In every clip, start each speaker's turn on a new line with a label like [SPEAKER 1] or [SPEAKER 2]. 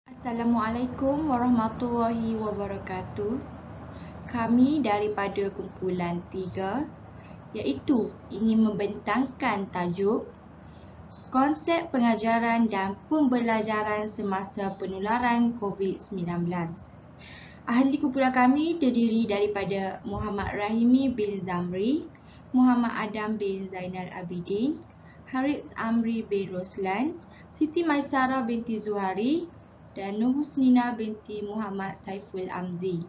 [SPEAKER 1] Assalamualaikum warahmatullahi wabarakatuh. Kami daripada kumpulan 3 iaitu ingin membentangkan tajuk konsep pengajaran dan pembelajaran semasa penularan COVID-19. Ahli kumpulan kami terdiri daripada Muhammad Rahimi bin Zamri, Muhammad Adam bin Zainal Abidin, Harith Amri bin Roslan, Siti Maisara binti Zuhari dan Nur Husnina binti Muhammad Saiful Amzi.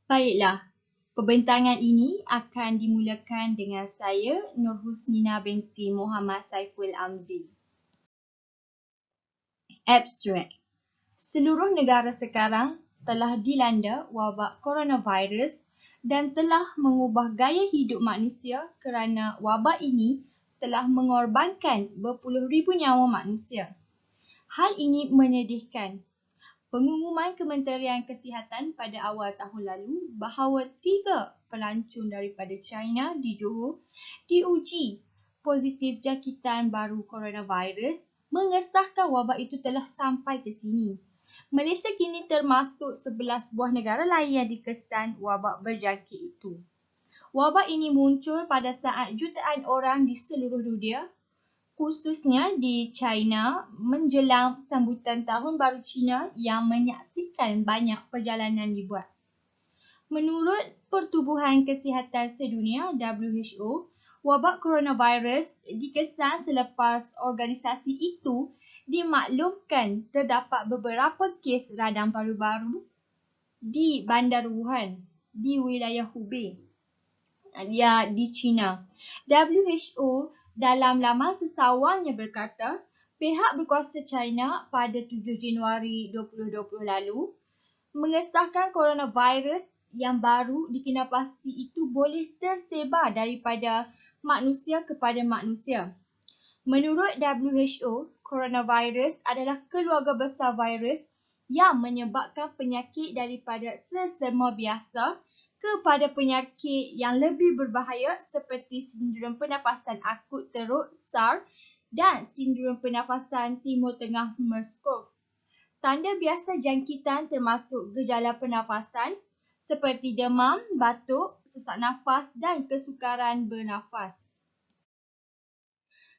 [SPEAKER 1] Baiklah, pembentangan ini akan dimulakan dengan saya, Nur Husnina binti Muhammad Saiful Amzi. Abstract. Seluruh negara sekarang telah dilanda wabak coronavirus dan telah mengubah gaya hidup manusia kerana wabak ini telah mengorbankan berpuluh ribu nyawa manusia. Hal ini menyedihkan. Pengumuman Kementerian Kesihatan pada awal tahun lalu bahawa 3 pelancong daripada China di Johor diuji positif jangkitan baru coronavirus mengesahkan wabak itu telah sampai ke sini. Malaysia kini termasuk 11 buah negara lain yang dikesan wabak berjangkit itu. Wabak ini muncul pada saat jutaan orang di seluruh dunia, khususnya di China, menjelang sambutan Tahun Baru Cina yang menyaksikan banyak perjalanan dibuat. Menurut Pertubuhan Kesihatan Sedunia (WHO), wabak coronavirus dikesan selepas organisasi itu dimaklumkan terdapat beberapa kes radang paru-baru di Bandar Wuhan di wilayah Hubei di China. WHO dalam laman sesawangnya berkata, pihak berkuasa China pada 7 Januari 2020 lalu mengesahkan coronavirus yang baru dikenal pasti itu boleh tersebar daripada manusia kepada manusia. Menurut WHO, coronavirus adalah keluarga besar virus yang menyebabkan penyakit daripada sesama biasa kepada penyakit yang lebih berbahaya seperti sindrom pernafasan akut teruk SARS dan sindrom pernafasan Timur Tengah MERS-CoV. Tanda biasa jangkitan termasuk gejala pernafasan seperti demam, batuk, sesak nafas dan kesukaran bernafas.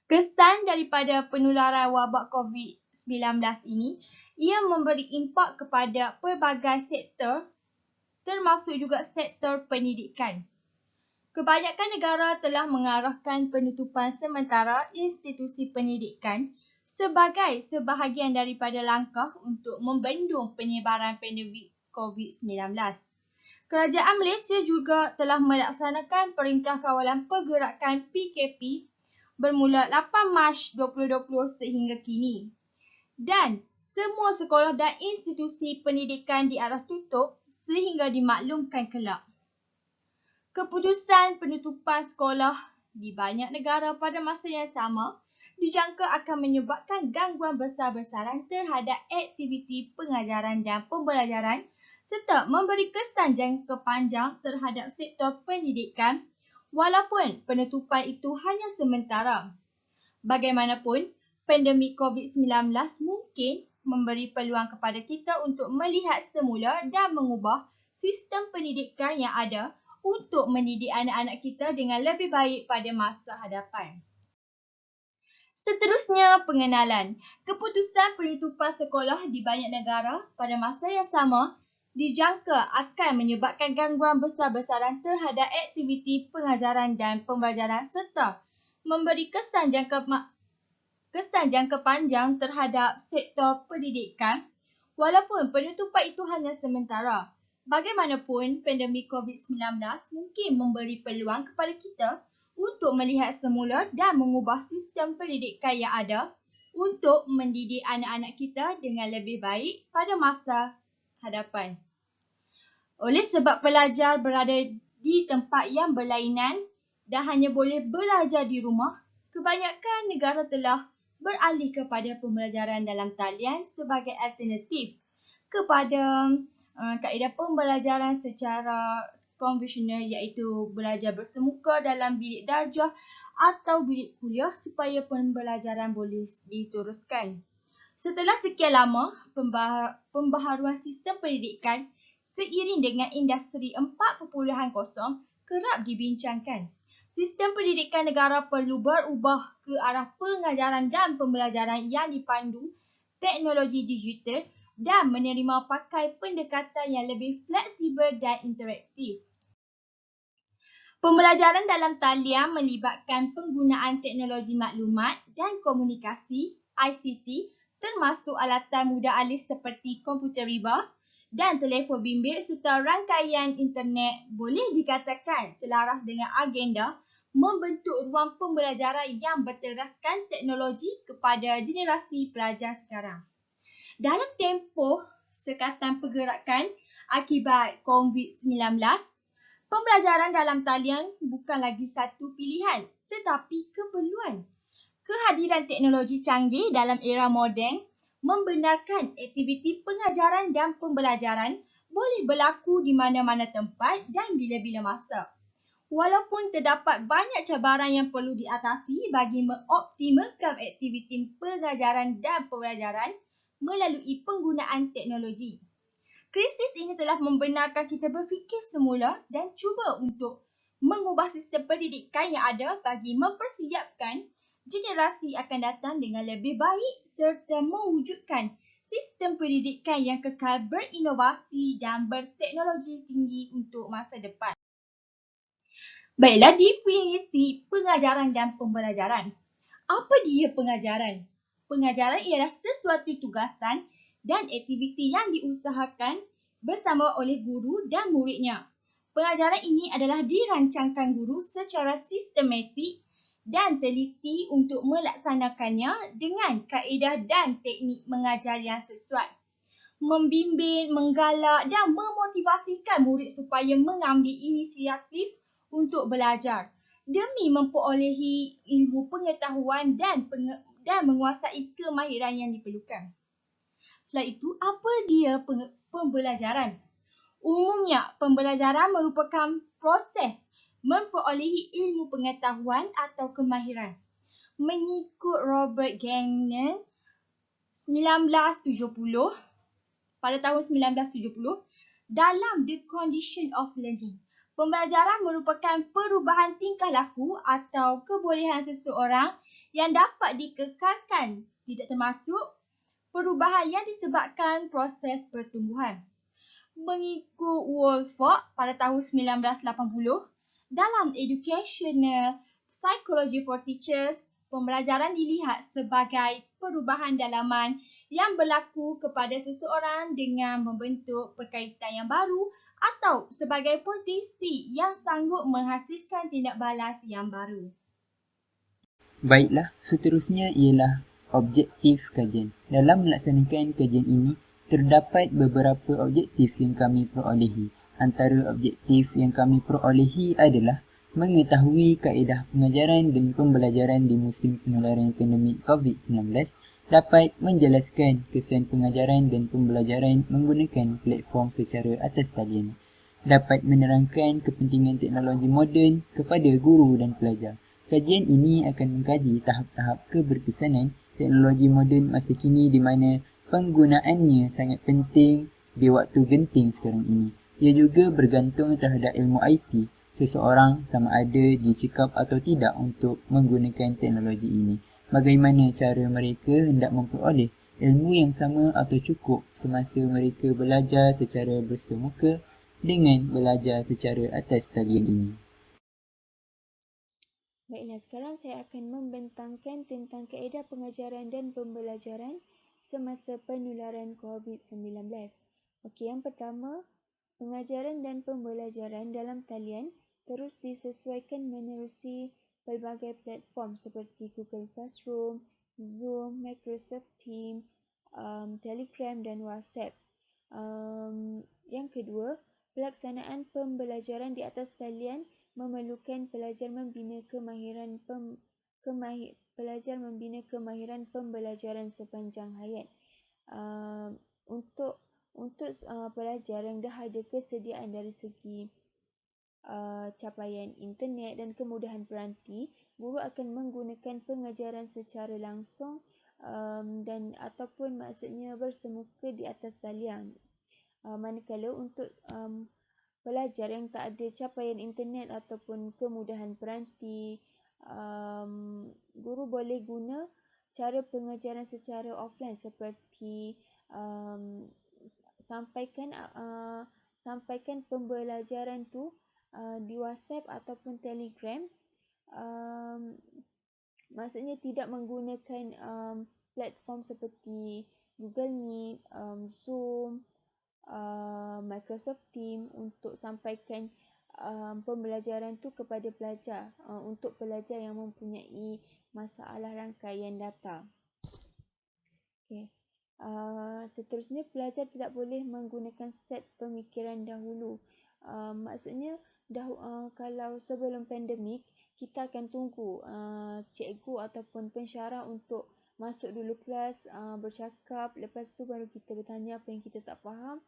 [SPEAKER 1] Kesan daripada penularan wabak COVID-19 ini, ia memberi impak kepada pelbagai sektor termasuk juga sektor pendidikan. Kebanyakan negara telah mengarahkan penutupan sementara institusi pendidikan sebagai sebahagian daripada langkah untuk membendung penyebaran pandemik COVID-19. Kerajaan Malaysia juga telah melaksanakan Perintah Kawalan Pergerakan PKP bermula 8 Mac 2020 sehingga kini. Dan semua sekolah dan institusi pendidikan diarah tutup sehingga dimaklumkan kelak. Keputusan penutupan sekolah di banyak negara pada masa yang sama dijangka akan menyebabkan gangguan besar-besaran terhadap aktiviti pengajaran dan pembelajaran serta memberi kesan jangka panjang terhadap sektor pendidikan walaupun penutupan itu hanya sementara. Bagaimanapun, pandemik COVID-19 mungkin memberi peluang kepada kita untuk melihat semula dan mengubah sistem pendidikan yang ada untuk mendidik anak-anak kita dengan lebih baik pada masa hadapan. Seterusnya, pengenalan. Keputusan penutupan sekolah di banyak negara pada masa yang sama dijangka akan menyebabkan gangguan besar-besaran terhadap aktiviti pengajaran dan pembelajaran serta memberi kesan jangka panjang terhadap sektor pendidikan walaupun penutupan itu hanya sementara. Bagaimanapun, pandemik COVID-19 mungkin memberi peluang kepada kita untuk melihat semula dan mengubah sistem pendidikan yang ada untuk mendidik anak-anak kita dengan lebih baik pada masa hadapan. Oleh sebab pelajar berada di tempat yang berlainan dan hanya boleh belajar di rumah, kebanyakan negara telah beralih kepada pembelajaran dalam talian sebagai alternatif kepada kaedah pembelajaran secara konvensional iaitu belajar bersemuka dalam bilik darjah atau bilik kuliah supaya pembelajaran boleh diteruskan. Setelah sekian lama pembaharuan sistem pendidikan seiring dengan industri 4.0 kerap dibincangkan. Sistem pendidikan negara perlu berubah ke arah pengajaran dan pembelajaran yang dipandu teknologi digital dan menerima pakai pendekatan yang lebih fleksibel dan interaktif. Pembelajaran dalam talian melibatkan penggunaan teknologi maklumat dan komunikasi ICT termasuk alatan mudah alih seperti komputer riba dan telefon bimbit serta rangkaian internet boleh dikatakan selaras dengan agenda membentuk ruang pembelajaran yang berteraskan teknologi kepada generasi pelajar sekarang. Dalam tempoh sekatan pergerakan akibat COVID-19, pembelajaran dalam talian bukan lagi satu pilihan tetapi keperluan. Kehadiran teknologi canggih dalam era moden membenarkan aktiviti pengajaran dan pembelajaran boleh berlaku di mana-mana tempat dan bila-bila masa. Walaupun terdapat banyak cabaran yang perlu diatasi bagi mengoptimalkan aktiviti pengajaran dan pembelajaran melalui penggunaan teknologi. Krisis ini telah membenarkan kita berfikir semula dan cuba untuk mengubah sistem pendidikan yang ada bagi mempersiapkan generasi akan datang dengan lebih baik serta mewujudkan sistem pendidikan yang kekal berinovasi dan berteknologi tinggi untuk masa depan. Baiklah, definisi pengajaran dan pembelajaran. Apa dia pengajaran? Pengajaran ialah sesuatu tugasan dan aktiviti yang diusahakan bersama oleh guru dan muridnya. Pengajaran ini adalah dirancangkan guru secara sistematik dan teliti untuk melaksanakannya dengan kaedah dan teknik mengajar yang sesuai. Membimbing, menggalak dan memotivasikan murid supaya mengambil inisiatif untuk belajar demi memperolehi ilmu pengetahuan dan menguasai kemahiran yang diperlukan. Selain itu, apa dia pembelajaran? Umumnya, pembelajaran merupakan proses memperolehi ilmu pengetahuan atau kemahiran. Mengikut Robert Gagnon 1970, pada tahun 1970, dalam The Condition of Learning, pembelajaran merupakan perubahan tingkah laku atau kebolehan seseorang yang dapat dikekalkan, tidak termasuk perubahan yang disebabkan proses pertumbuhan. Mengikut Woolfolk pada tahun 1980, dalam Educational Psychology for Teachers, pembelajaran dilihat sebagai perubahan dalaman yang berlaku kepada seseorang dengan membentuk perkaitan yang baru atau sebagai potensi yang sanggup menghasilkan tindak balas yang baru.
[SPEAKER 2] Baiklah, seterusnya ialah objektif kajian. Dalam melaksanakan kajian ini, terdapat beberapa objektif yang kami perolehi. Antara objektif yang kami perolehi adalah mengetahui kaedah pengajaran dan pembelajaran di musim penularan pandemik COVID-19, dapat menjelaskan kesan pengajaran dan pembelajaran menggunakan platform secara atas talian, dapat menerangkan kepentingan teknologi moden kepada guru dan pelajar. Kajian ini akan mengkaji tahap-tahap keberkesanan teknologi moden masa kini di mana penggunaannya sangat penting di waktu genting sekarang ini. Ia juga bergantung terhadap ilmu IT, seseorang sama ada dicekap atau tidak untuk menggunakan teknologi ini. Bagaimana cara mereka hendak memperoleh ilmu yang sama atau cukup semasa mereka belajar secara bersemuka dengan belajar secara atas talian ini.
[SPEAKER 3] Baiklah, sekarang saya akan membentangkan tentang kaedah pengajaran dan pembelajaran semasa penularan COVID-19. Okey, yang pertama, pengajaran dan pembelajaran dalam talian terus disesuaikan menerusi pelbagai platform seperti Google Classroom, Zoom, Microsoft Teams, Telegram dan WhatsApp. Yang kedua, pelaksanaan pembelajaran di atas talian memerlukan pelajar membina kemahiran pembelajaran sepanjang hayat. Untuk pelajar yang dah ada kesediaan dari segi capaian internet dan kemudahan peranti, guru akan menggunakan pengajaran secara langsung dan ataupun maksudnya bersemuka di atas talian. Manakala untuk pelajar yang tak ada capaian internet ataupun kemudahan peranti, guru boleh guna cara pengajaran secara offline seperti sampaikan pembelajaran tu di WhatsApp ataupun Telegram. Maksudnya tidak menggunakan platform seperti Google Meet, Zoom, Microsoft Teams untuk sampaikan pembelajaran tu kepada pelajar, untuk pelajar yang mempunyai masalah rangkaian data. Okay. Seterusnya, pelajar tidak boleh menggunakan set pemikiran dahulu. Maksudnya kalau sebelum pandemik, kita akan tunggu cikgu ataupun pensyarah untuk masuk dulu kelas, bercakap, lepas tu baru kita bertanya apa yang kita tak faham.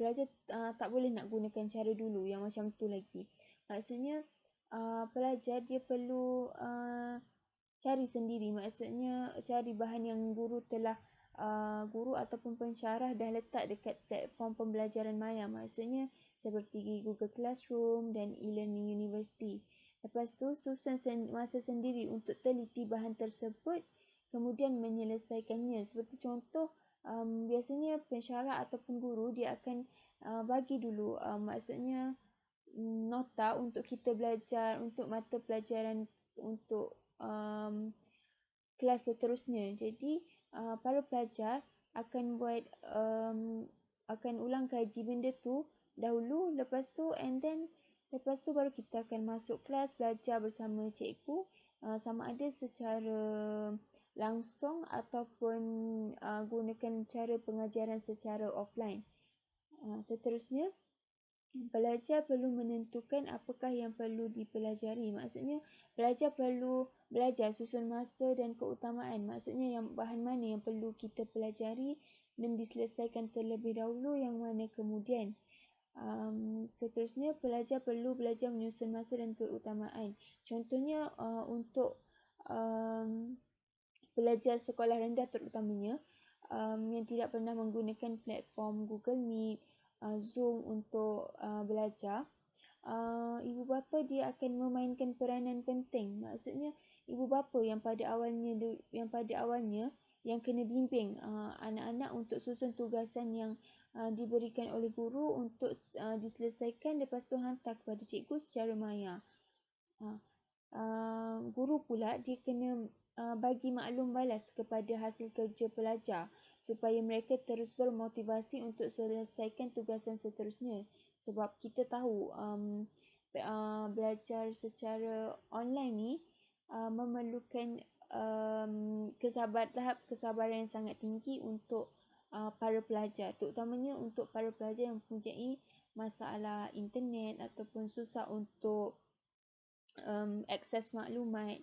[SPEAKER 3] Pelajar tak boleh nak gunakan cara dulu yang macam tu lagi. Maksudnya pelajar dia perlu cari sendiri, maksudnya cari bahan yang guru ataupun pensyarah dah letak dekat platform pembelajaran maya, maksudnya seperti Google Classroom dan e-learning university. Lepas tu susun masa sendiri untuk teliti bahan tersebut, kemudian menyelesaikannya. Seperti contoh, biasanya pensyarah ataupun guru dia akan bagi dulu maksudnya nota untuk kita belajar untuk mata pelajaran untuk kelas seterusnya. Jadi para pelajar akan akan ulang kaji benda tu dahulu, lepas tu baru kita akan masuk kelas belajar bersama cikgu, sama ada secara langsung ataupun gunakan cara pengajaran secara offline. Seterusnya, pelajar perlu menentukan apakah yang perlu dipelajari. Maksudnya pelajar perlu belajar susun masa dan keutamaan. Maksudnya yang bahan mana yang perlu kita pelajari dan diselesaikan terlebih dahulu, yang mana kemudian. Seterusnya, pelajar perlu belajar menyusun masa dan keutamaan. Contohnya untuk pelajar sekolah rendah terutamanya yang tidak pernah menggunakan platform Google Meet, Zoom untuk belajar, ibu bapa dia akan memainkan peranan penting. Maksudnya ibu bapa yang pada awalnya yang kena bimbing anak-anak untuk susun tugasan yang diberikan oleh guru untuk diselesaikan, lepas tu hantar kepada cikgu secara maya. Guru pula dia kena bagi maklum balas kepada hasil kerja pelajar supaya mereka terus bermotivasi untuk selesaikan tugasan seterusnya. Sebab kita tahu belajar secara online ni memerlukan tahap kesabaran yang sangat tinggi untuk para pelajar, terutamanya untuk para pelajar yang mempunyai masalah internet ataupun susah untuk akses maklumat.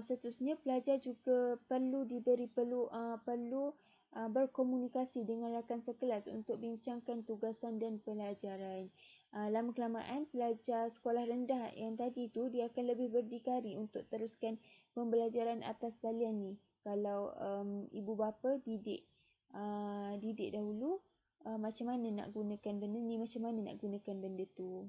[SPEAKER 3] Seterusnya, pelajar juga perlu berkomunikasi dengan rakan sekelas untuk bincangkan tugasan dan pelajaran. Lama-kelamaan pelajar sekolah rendah yang tadi tu dia akan lebih berdikari untuk teruskan pembelajaran atas talian ni. Kalau ibu bapa didik dahulu macam mana nak gunakan benda ni, macam mana nak gunakan benda tu.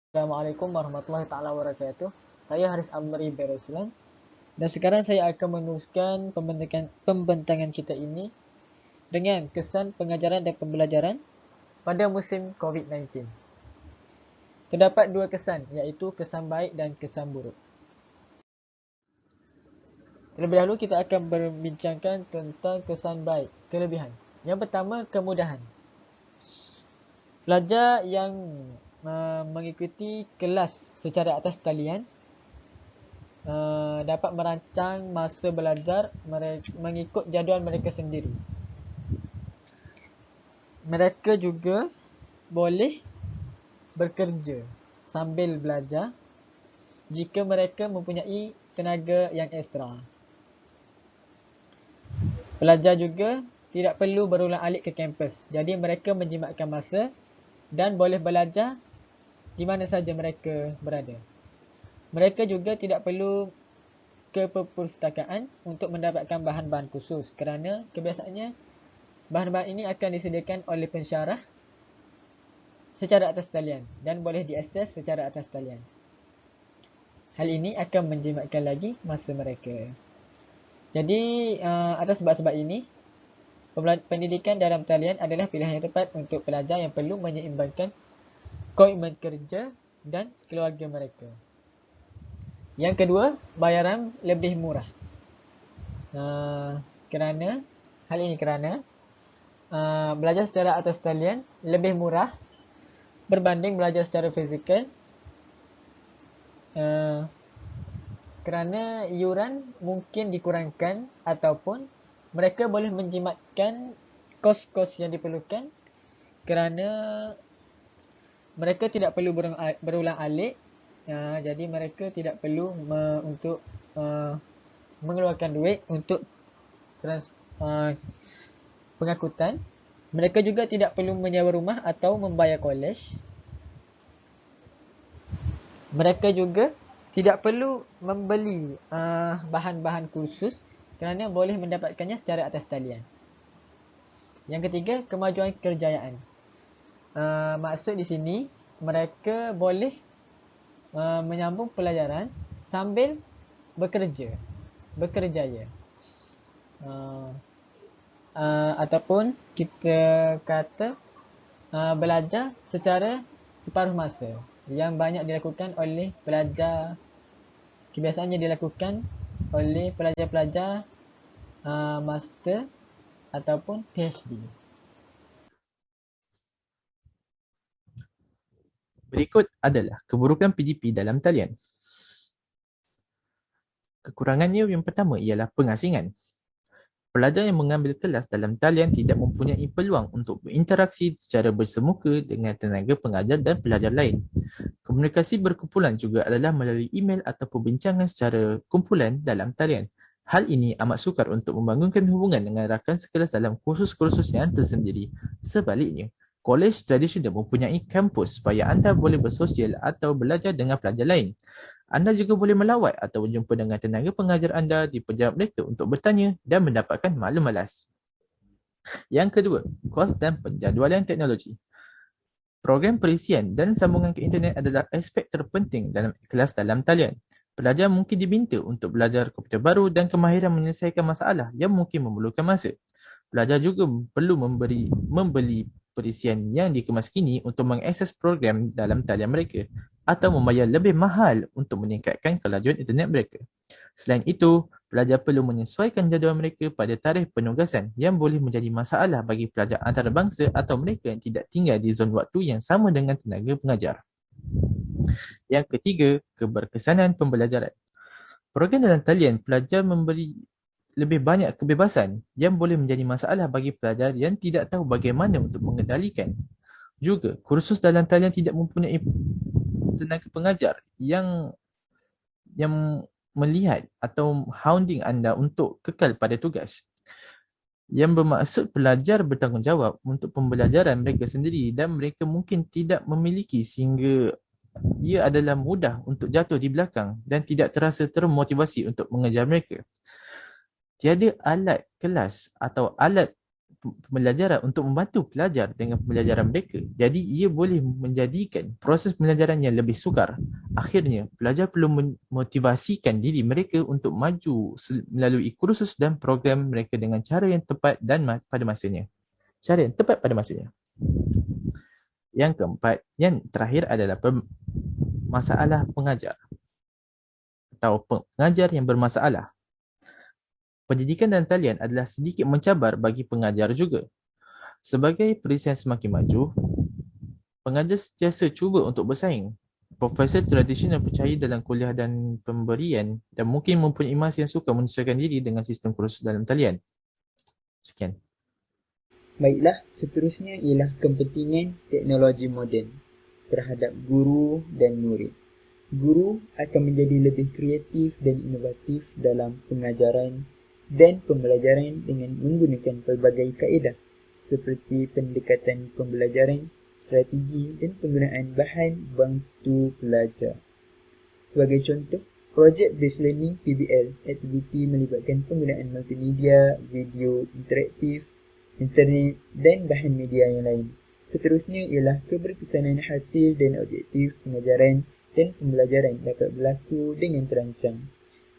[SPEAKER 4] Assalamualaikum warahmatullahi taala wabarakatuh. Saya Haris Amri Beroslan dan sekarang saya akan meneruskan pembentangan kita ini dengan kesan pengajaran dan pembelajaran pada musim COVID-19. Terdapat dua kesan, iaitu kesan baik dan kesan buruk. Terlebih dahulu kita akan berbincangkan tentang kesan baik, kelebihan. Yang pertama, kemudahan. Pelajar yang mengikuti kelas secara atas talian dapat merancang masa belajar mengikut jadual mereka sendiri. Mereka juga boleh bekerja sambil belajar jika mereka mempunyai tenaga yang ekstra. Pelajar juga tidak perlu berulang-alik ke kampus. Jadi mereka menjimatkan masa dan boleh belajar di mana saja mereka berada. Mereka juga tidak perlu ke perpustakaan untuk mendapatkan bahan-bahan khusus kerana kebiasaannya bahan-bahan ini akan disediakan oleh pensyarah secara atas talian dan boleh diakses secara atas talian. Hal ini akan menjimatkan lagi masa mereka. Jadi atas sebab-sebab ini, pendidikan dalam talian adalah pilihan yang tepat untuk pelajar yang perlu menyeimbangkan komitmen kerja dan keluarga mereka. Yang kedua, bayaran lebih murah. Kerana belajar secara atas talian lebih murah berbanding belajar secara fizikal. Kerana iuran mungkin dikurangkan ataupun mereka boleh menjimatkan kos-kos yang diperlukan kerana mereka tidak perlu berulang-alik. Jadi mereka tidak perlu untuk mengeluarkan duit untuk pengangkutan. Mereka juga tidak perlu menyewa rumah atau membayar kolej. Mereka juga tidak perlu membeli bahan-bahan kursus kerana boleh mendapatkannya secara atas talian. Yang ketiga, kemajuan kerjayaan. Maksud di sini, mereka boleh menyambung pelajaran sambil bekerjaya. Ataupun kita kata belajar secara separuh masa yang banyak dilakukan oleh pelajar, kebiasaannya dilakukan oleh pelajar-pelajar master ataupun PhD.
[SPEAKER 5] Berikut adalah keburukan PDP dalam talian. Kekurangannya yang pertama ialah pengasingan. Pelajar yang mengambil kelas dalam talian tidak mempunyai peluang untuk berinteraksi secara bersemuka dengan tenaga pengajar dan pelajar lain. Komunikasi berkumpulan juga adalah melalui email atau perbincangan secara kumpulan dalam talian. Hal ini amat sukar untuk membangunkan hubungan dengan rakan sekelas dalam kursus-kursus yang tersendiri. Sebaliknya, kolej tradisional mempunyai kampus supaya anda boleh bersosial atau belajar dengan pelajar lain. Anda juga boleh melawat atau berjumpa dengan tenaga pengajar anda di pejabat mereka untuk bertanya dan mendapatkan maklum malas. Yang kedua, kos dan penjadualan teknologi. Program perisian dan sambungan ke internet adalah aspek terpenting dalam kelas dalam talian. Pelajar mungkin diminta untuk belajar komputer baru dan kemahiran menyelesaikan masalah yang mungkin memerlukan masa. Pelajar juga perlu membeli perisian yang dikemas kini untuk mengakses program dalam talian mereka atau membayar lebih mahal untuk meningkatkan kelajuan internet mereka. Selain itu, pelajar perlu menyesuaikan jadual mereka pada tarikh penugasan yang boleh menjadi masalah bagi pelajar antarabangsa atau mereka yang tidak tinggal di zon waktu yang sama dengan tenaga pengajar. Yang ketiga, keberkesanan pembelajaran. Program dalam talian pelajar memberi lebih banyak kebebasan yang boleh menjadi masalah bagi pelajar yang tidak tahu bagaimana untuk mengendalikan. Juga, kursus dalam talian tidak mempunyai tenaga pengajar yang melihat atau hounding anda untuk kekal pada tugas. Yang bermaksud pelajar bertanggungjawab untuk pembelajaran mereka sendiri dan mereka mungkin tidak memiliki sehingga ia adalah mudah untuk jatuh di belakang dan tidak terasa termotivasi untuk mengejar mereka. Tiada alat kelas atau alat pembelajaran untuk membantu pelajar dengan pembelajaran mereka. Jadi ia boleh menjadikan proses pembelajaran yang lebih sukar. Akhirnya, pelajar perlu memotivasikan diri mereka untuk maju melalui kursus dan program mereka dengan cara yang tepat dan pada masanya. Yang keempat, yang terakhir adalah masalah pengajar atau pengajar yang bermasalah. Pendidikan dan talian adalah sedikit mencabar bagi pengajar juga. Sebagai perisian semakin maju, pengajar sentiasa cuba untuk bersaing. Profesor tradisional percaya dalam kuliah dan pemberian dan mungkin mempunyai masa yang suka menyesuaikan diri dengan sistem kursus dalam talian. Sekian.
[SPEAKER 2] Baiklah, seterusnya ialah kepentingan teknologi moden terhadap guru dan murid. Guru akan menjadi lebih kreatif dan inovatif dalam pengajaran dan pembelajaran dengan menggunakan pelbagai kaedah seperti pendekatan pembelajaran, strategi dan penggunaan bahan bantu pelajar. Sebagai contoh, Project Based Learning PBL aktiviti melibatkan penggunaan multimedia, video interaktif, internet dan bahan media yang lain. Seterusnya ialah keberkesanan hasil dan objektif pengajaran dan pembelajaran dapat berlaku dengan terancang.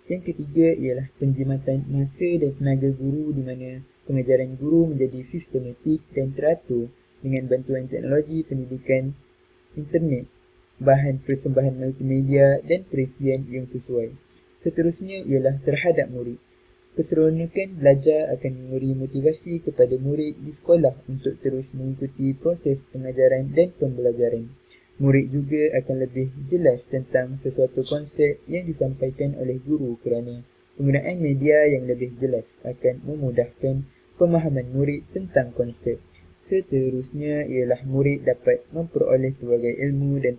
[SPEAKER 2] Yang ketiga ialah penjimatan masa dan tenaga guru di mana pengajaran guru menjadi sistematik dan teratur dengan bantuan teknologi pendidikan, internet, bahan persembahan multimedia dan perisian yang sesuai. Seterusnya ialah terhadap murid. Keseronokan belajar akan memberi motivasi kepada murid di sekolah untuk terus mengikuti proses pengajaran dan pembelajaran. Murid juga akan lebih jelas tentang sesuatu konsep yang disampaikan oleh guru kerana penggunaan media yang lebih jelas akan memudahkan pemahaman murid tentang konsep. Seterusnya ialah murid dapat memperoleh pelbagai ilmu dan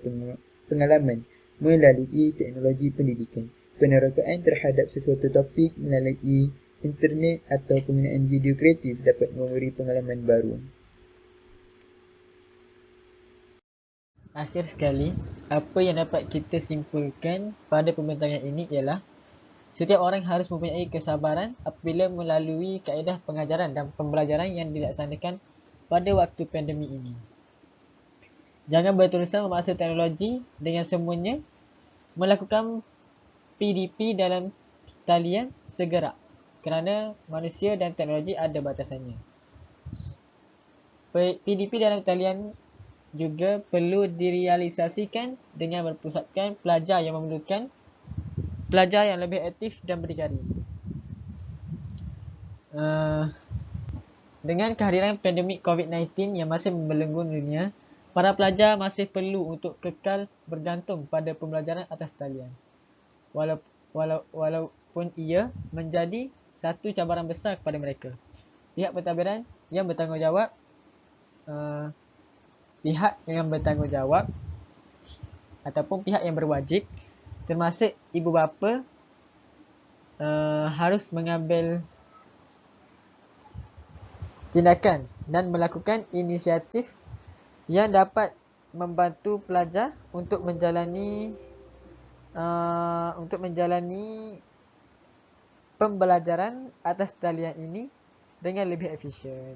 [SPEAKER 2] pengalaman melalui teknologi pendidikan. Penerokaan terhadap sesuatu topik melalui internet atau penggunaan video kreatif dapat memberi pengalaman baru.
[SPEAKER 4] Akhir sekali, apa yang dapat kita simpulkan pada pembentangan ini ialah setiap orang harus mempunyai kesabaran apabila melalui kaedah pengajaran dan pembelajaran yang dilaksanakan pada waktu pandemik ini. Jangan berterusan memaksa teknologi dengan semuanya melakukan PDP dalam talian segerak kerana manusia dan teknologi ada batasannya. PDP dalam talian juga perlu direalisasikan dengan berpusatkan pelajar yang memerlukan pelajar yang lebih aktif dan berdikari. Dengan kehadiran pandemik COVID-19 yang masih membelenggu dunia, para pelajar masih perlu untuk kekal bergantung pada pembelajaran atas talian. Walaupun ia menjadi satu cabaran besar kepada mereka. Pihak pentadbiran yang bertanggungjawab ataupun pihak yang berwajib termasuk ibu bapa harus mengambil tindakan dan melakukan inisiatif yang dapat membantu pelajar untuk menjalani pembelajaran atas talian ini dengan lebih efisien.